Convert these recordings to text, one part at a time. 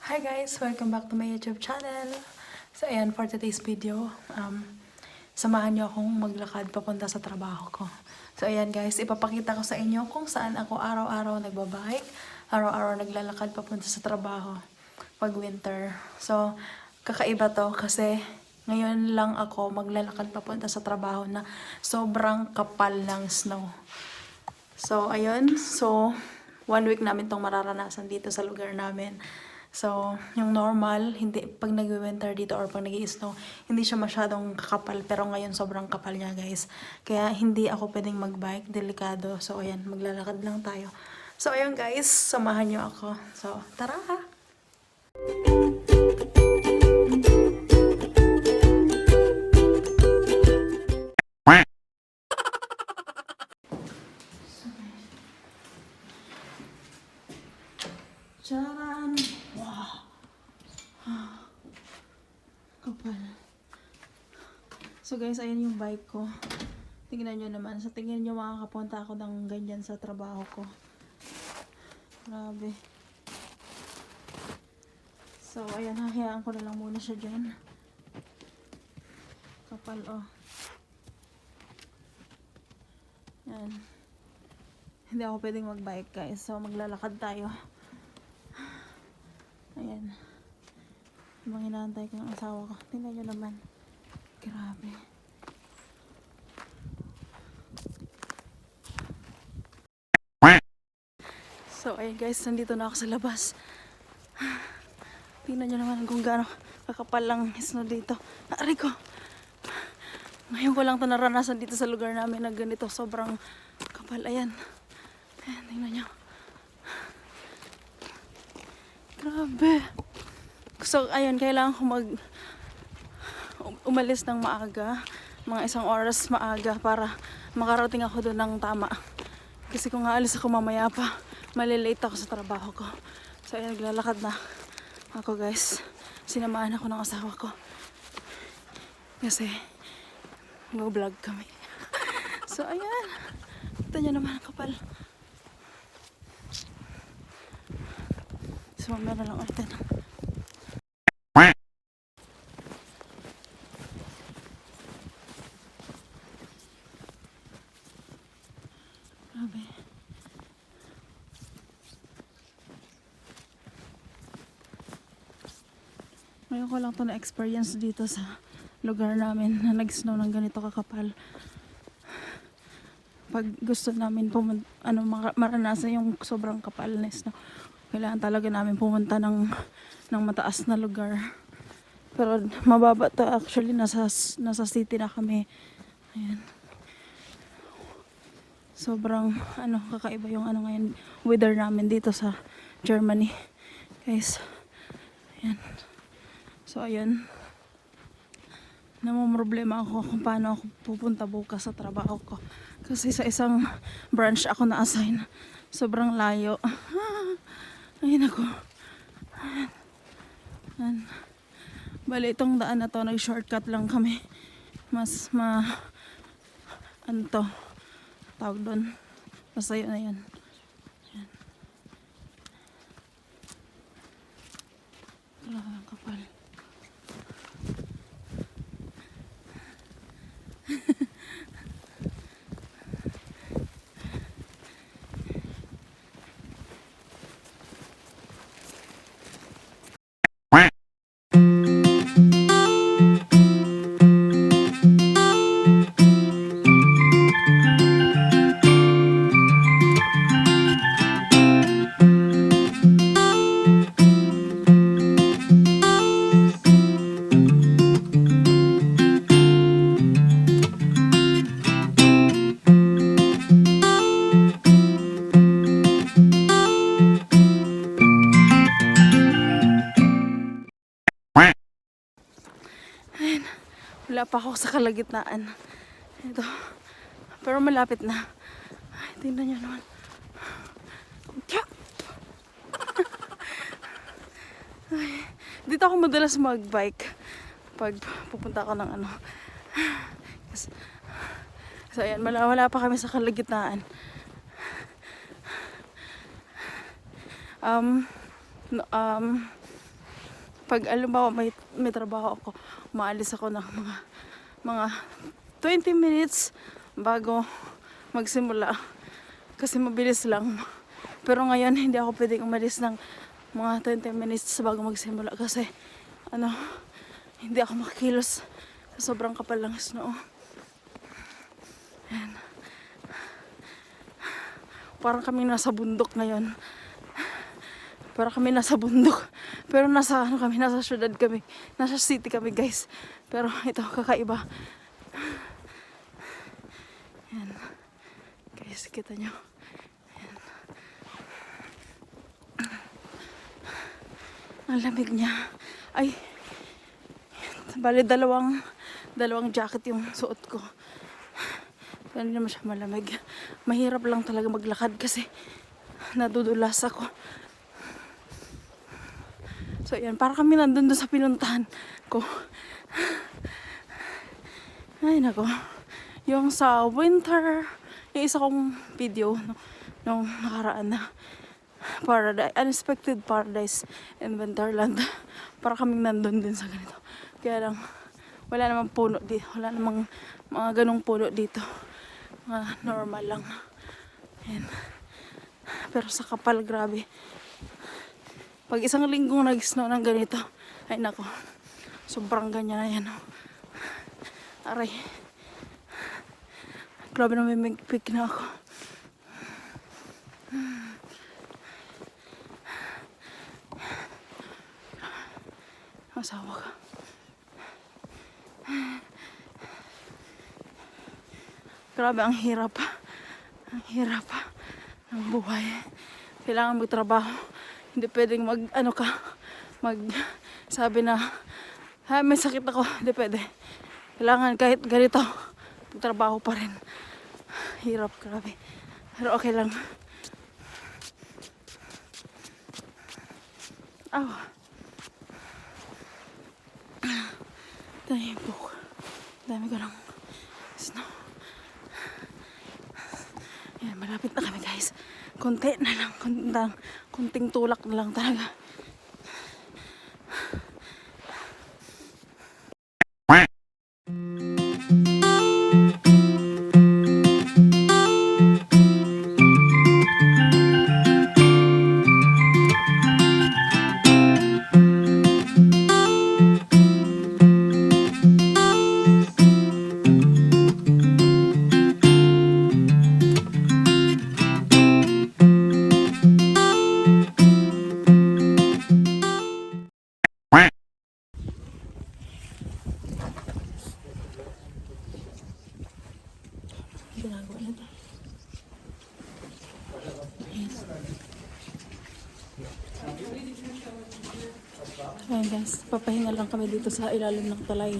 Hi guys! Welcome back to my YouTube channel. So ayan, for today's video, samahan niyo akong maglakad papunta sa trabaho ko. So ayan guys, ipapakita ko sa inyo kung saan ako araw-araw nagbabike, araw-araw naglalakad papunta sa trabaho pag winter. So kakaiba to kasi ngayon lang ako maglalakad papunta sa trabaho na sobrang kapal ng snow. So ayun, so 1 week namin tong mararanasan dito sa lugar namin. So, yung normal, hindi, pag nag-winter dito or pag nag-i-snow, hindi siya masyadong kakapal. Pero ngayon, sobrang kapal niya, guys. Kaya, hindi ako pwedeng mag-bike. Delikado. So, ayan, maglalakad lang tayo. So, ayun, guys. Samahan niyo ako. So, tara! Charan! Wow! Kapal. So guys, ayan yung bike ko. Tingnan nyo naman. Sa tingin nyo makakapunta ako ng ganyan sa trabaho ko. Grabe. So ayan, hahayaan ko na lang muna siya dyan. Kapal oh. Ayan. Hindi ako pwedeng mag-bike guys. So maglalakad tayo. Ayan. Habang inaantay ko ng asawa ko. Tingnan nyo naman. Grabe. So, ayun guys. Nandito na ako sa labas. Tingnan nyo naman kung gaano kakapal lang snow dito. Aray ko. Ngayon ko lang ito naranasan dito sa lugar namin na ganito. Sobrang kapal. Ayan. Ayan, tingnan nyo. Grabe. So, ayun, kailangan ko umalis ng maaga, mga 1 oras maaga para makarating ako doon ng tama. Kasi kung aalis ako mamaya pa, malilate ako sa trabaho ko. So, ayun, naglalakad na ako guys. Sinamahan ako ng asawa ko. Kasi, mag-vlog kami. So, ayan. Ito nyo naman ang kapal. So, mamaya na lang ulit na. Grabe. Ngayon ko lang ito na-experience dito sa lugar namin na nag-snow ng ganito kakapal. Pag gusto namin maranasan yung sobrang kapal na snow, kailangan talaga namin pumunta ng mataas na lugar. Pero mababa to actually, nasa city na kami. Ayan. Sobrang kakaiba yung ngayon weather namin dito sa Germany. Guys. Ayan. So ayun. Namomroblema ako kung paano ako pupunta bukas sa trabaho ko. Kasi sa isang branch ako na-assign. Sobrang layo. Ayun ako. Ayan. Ayan. Bali itong daan na to, nag-shortcut lang kami. Mas tawag doon. Basta yun na yan. Ayan. Grabe ang kapal. Wala pa ako sa kalagitnaan. Ito. Pero malapit na. Ay, tingnan nyo naman. Ay, dito ako madalas mag-bike pag pupunta ako ng so ayan, wala pa kami sa kalagitnaan. Pag alimbawa may trabaho ako, umaalis ako ng mga 20 minutes bago magsimula. Kasi mabilis lang. Pero ngayon, hindi ako pwedeng umalis ng mga 20 minutes bago magsimula. Kasi, hindi ako makakilos. Sobrang kapal ng snow. Ayan. Parang kami nasa bundok ngayon. Parang kami nasa bundok. Pero nasa syudad kami. Nasa city kami, guys. Pero ito, kakaiba. Ayan. Guys, kita nyo. Ayan. Ang lamig niya. Ay, bali dalawang jacket yung suot ko. Pero hindi naman siya malamig. Mahirap lang talaga maglakad kasi nadudulas ako. So yan, para kami nandun doon sa pinuntahan ko. Ay nako. Yung sa winter, yung isa kong video nung nakaraan na paradise, unexpected paradise in Winterland. Para kaming nandun din sa ganito. Kaya lang, wala namang puno dito. Wala namang mga ganong puno dito. Mga normal lang. Ayan. Pero sa kapal, grabe. Pag isang linggong nag-snow ng ganito, ay nako, sobrang ganyan na yan. Aray. Grabe na may magpik na ako. Asawa ka. Grabe, ang hirap. Ang hirap ng buhay. Kailangan magtrabaho. Hindi pwedeng sabi na, may sakit ako. Hindi pwede. Kailangan kahit ganito, magtrabaho pa rin. Hirap, grabe. Pero okay lang. Aw. Dami po. Dami ko lang snow. Yan, malapit na kami, guys. Konti na lang. Kunting tulak na lang talaga. Ginagawa na ito. Ayan guys, papahinga lang kami dito sa ilalim ng talay.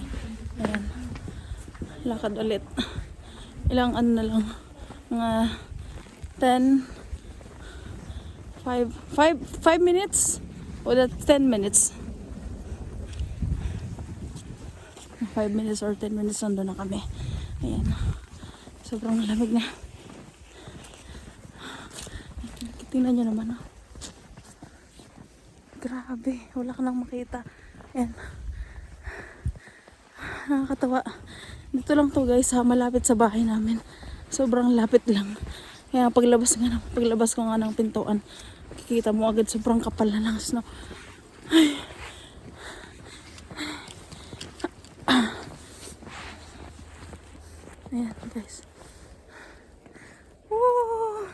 Ayan. Lakad ulit. Ilang na lang. Mga 5 minutes? O 10 minutes? 5 minutes or 10 minutes nandun na kami. Ayan. Sobrang malamig na. Tingnan nyo naman, oh. Grabe, wala ka nang makita. Ayan. Nakakatawa. Dito lang to, guys, ha, malapit sa bahay namin. Sobrang lapit lang. Kaya paglabas ko nga ng pintuan, kikita mo agad sobrang kapal na ng snow. Ay. Ayan, guys. Woo!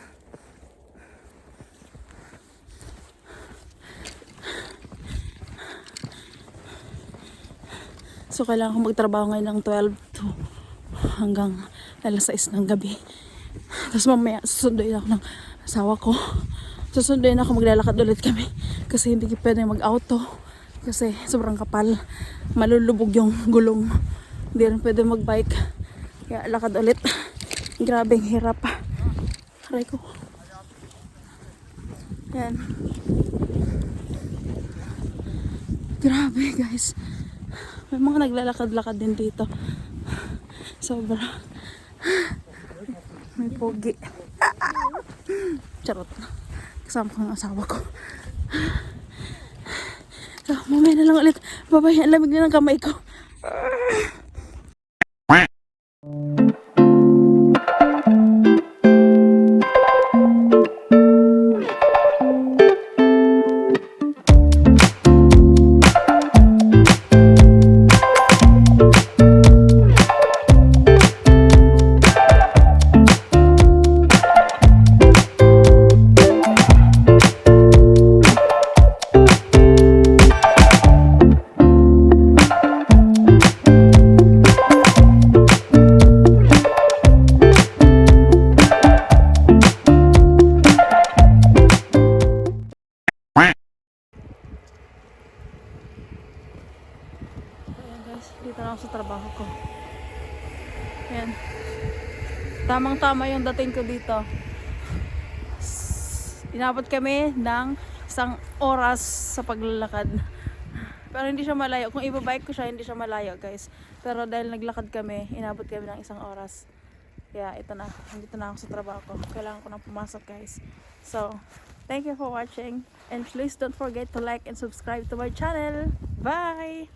So, kailangan ko magtrabaho ngayon ng 12 to hanggang alas 6 ng gabi. Tapos mamaya, susunduin ako ng asawa ko. Susunduin ako, maglalakad ulit kami. Kasi hindi pwede mag-auto. Kasi sobrang kapal. Malulubog yung gulong. Hindi rin pwede mag-bike. Kaya lakad ulit. Grabeng hirap. Aray ko. Yan. Grabe, guys. May mga naglalakad-lakad din dito. Sobra. May pogi. Charot. Kasama ko ng asawa ko. So, mamaya na lang ulit. Babay, ang lamig na ng kamay ko. Dito na ako sa trabaho ko. Ayan. Tamang-tama yung dating ko dito. Inabot kami ng 1 oras sa paglalakad. Pero hindi siya malayo. Kung ibabike ko siya, hindi siya malayo, guys. Pero dahil naglakad kami, inabot kami ng 1 oras. Kaya ito na. Nandito na ako sa trabaho ko. Kailangan ko nang pumasok, guys. So, thank you for watching. And please don't forget to like and subscribe to my channel. Bye!